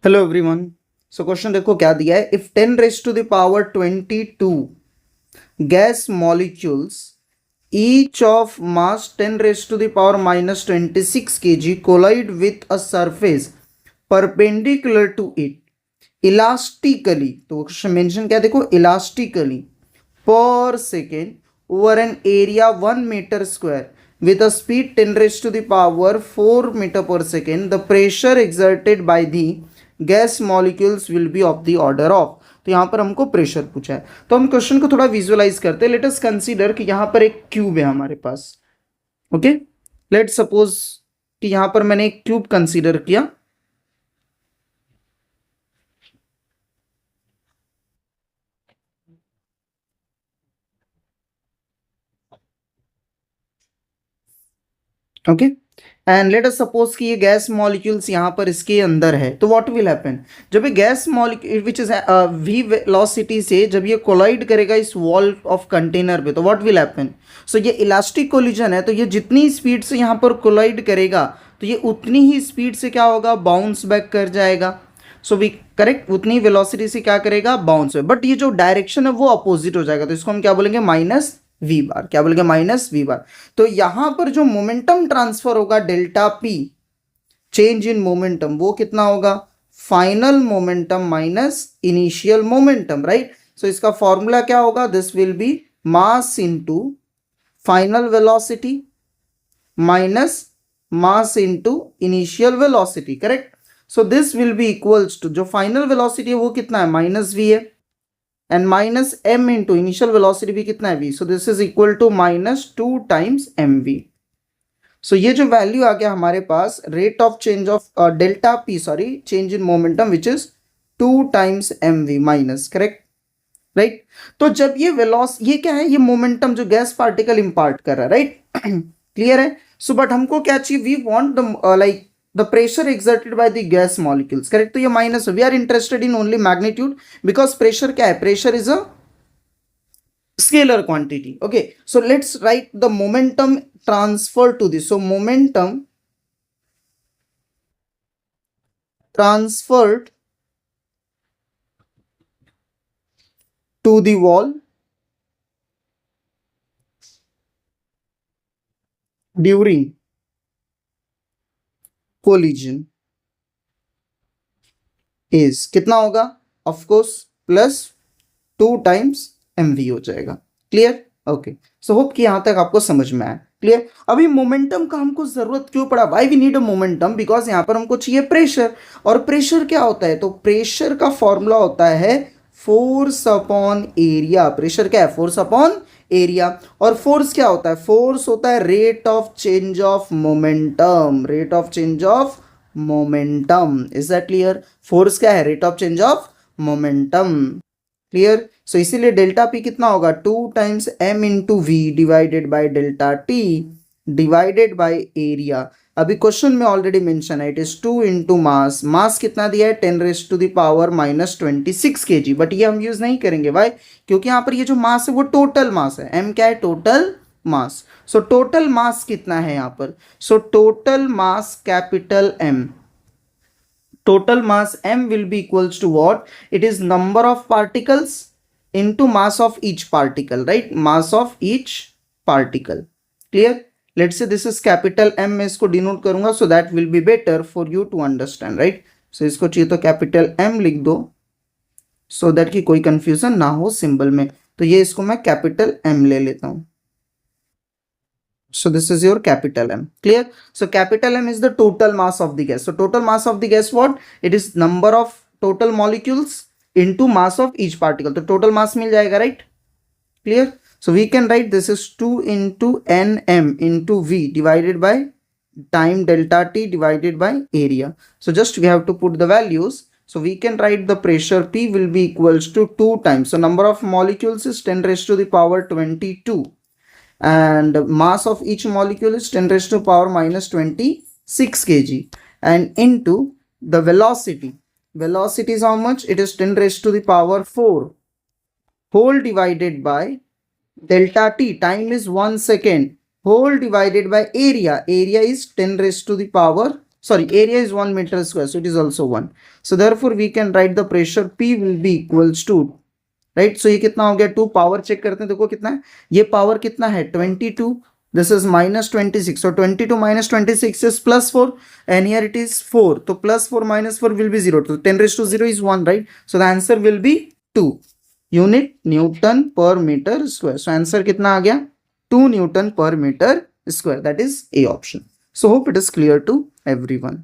Hello everyone. So question देखो क्या दिया है। If 10 raise to the power 22 gas molecules each of mass 10 raised to the power minus 26 kg collide with a surface perpendicular to it elastically। तो question mention क्या देखो, elastically per second over an area 1 meter square with a speed 10 raised to the power 4 meter per second, the pressure exerted by the gas molecules will be of the order of। तो यहाँ पर हमको pressure पूछा है, तो हम question को थोड़ा विजुअलाइज करते हैं। लेट अस कंसीडर कि यहाँ पर एक क्यूब है हमारे पास। ओके, लेट सपोज कि यहाँ पर मैंने एक क्यूब कंसीडर किया। Okay, and let us suppose कि ये गैस मॉलिक्यूल्स यहाँ पर इसके अंदर है, तो व्हाट विल हैपन, जब ये gas molecule which is V velocity से जब ये कोलाइड करेगा इस वॉल ऑफ कंटेनर पे, तो व्हाट विल हैपन। सो ये इलास्टिक कोलिजन है, तो ये जितनी स्पीड से यहाँ पर कोलाइड करेगा तो ये उतनी ही स्पीड से क्या होगा, बाउंस बैक कर जाएगा। सो वी करेक्ट, उतनी वेलोसिटी से क्या करेगा, बाउंस बैक। बट ये जो डायरेक्शन है वो अपोजिट हो जाएगा, तो इसको हम क्या बोलेंगे, माइनस वी बार। क्या बोलेंगे, माइनस वी बार। तो यहां पर जो मोमेंटम ट्रांसफर होगा delta P, change in momentum, वो कितना होगा, final momentum minus initial momentum, right. So इसका फॉर्मूला क्या होगा, this will be mass into final velocity minus mass into initial velocity, correct. So this will be equals to, जो final velocity है वो कितना है, माइनस वी है, and minus M into initial velocity भी कितना है, V. So this is equal to minus 2 times M V. So ये जो वैल्यू आ गया हमारे पास, rate of change of delta P, sorry change in momentum which is 2 times M V minus, correct, right. तो जब ये वेलोस, ये क्या है, ये मोमेंटम जो गैस पार्टिकल इंपार्ट कर रहा है, राइट, क्लियर है। सो बट हमको क्या चाहिए, we want the like the pressure exerted by the gas molecules, correct। तो ये minus, we are interested in only magnitude, because pressure क्या है, pressure is a scalar quantity। okay, so let's write the momentum transfer to this। so momentum transferred to the wall during collision is कितना होगा, of course plus 2 times mv हो जाएगा, clear. Okay, so hope कि यहां तक आपको समझ में आया, क्लियर। अभी मोमेंटम का हमको जरूरत क्यों पड़ा, why we need a momentum, because यहां पर हमको चाहिए प्रेशर। और प्रेशर क्या होता है, तो प्रेशर का फॉर्मूला होता है फोर्स अपॉन एरिया। प्रेशर क्या है, फोर्स अपॉन एरिया। और फोर्स क्या होता है, फोर्स होता है rate of change of momentum, rate of change of momentum. Is that clear, force क्या है, rate of change of momentum, clear. So इसीलिए डेल्टा पी कितना होगा, 2 times M into V divided by delta T divided by area. अभी question में already mention है, it is 2 into mass. Mass कितना दिया है, 10 raise to the power minus 26 kg। But ये हम यूज नहीं करेंगे, वाई, क्योंकि यहाँ पर ये जो मास है वो टोटल मास है। एम क्या है, टोटल मास। सो टोटल मास कितना है यहाँ पर, so total mass capital M, total mass m will be equals to what, it is number of particles into mass of each particle, right, mass of each particle, clear। let's say this is capital M, मैं इसको denote करूंगा, so that will be better for you to understand, right। so इसको चाहिए तो capital M लिख दो, so that कि कोई कंफ्यूजन ना हो सिंबल में। तो ये इसको मैं कैपिटल M ले लेता हूं। So this is your capital M, clear। so capital M is the total mass of the gas। so total mass of the gas what, it is number of total molecules into mass of each particle। तो total mass मिल जाएगा, right, clear। so we can write this is 2 into nm into v divided by time delta t divided by area। so just we have to put the values। so we can write the pressure P will be equals to 2 times, so number of molecules is 10 raised to the power 22, and mass of each molecule is 10 raised to power minus 26 kg, and into the velocity, velocity is how much, it is 10 raised to the power 4 whole divided by delta t, time is 1 second, whole divided by area, area is 10 raised to the power sorry, area is 1 meter square, so it is also 1. So therefore we can write the pressure P will be equals to, right, so ये कितना हो गया 2, power check करते हैं, देखो कितना है, ये पावर कितना है 22, this is -26, so 22 minus 26 is +4 and here it is 4, तो +4 minus 4 will be 0, so 10 raised to 0 is 1, right? So the answer will be 2 unit Newton per meter square. So answer कितना आ गया 2 Newton per meter square, that is A option. So hope it is clear to everyone.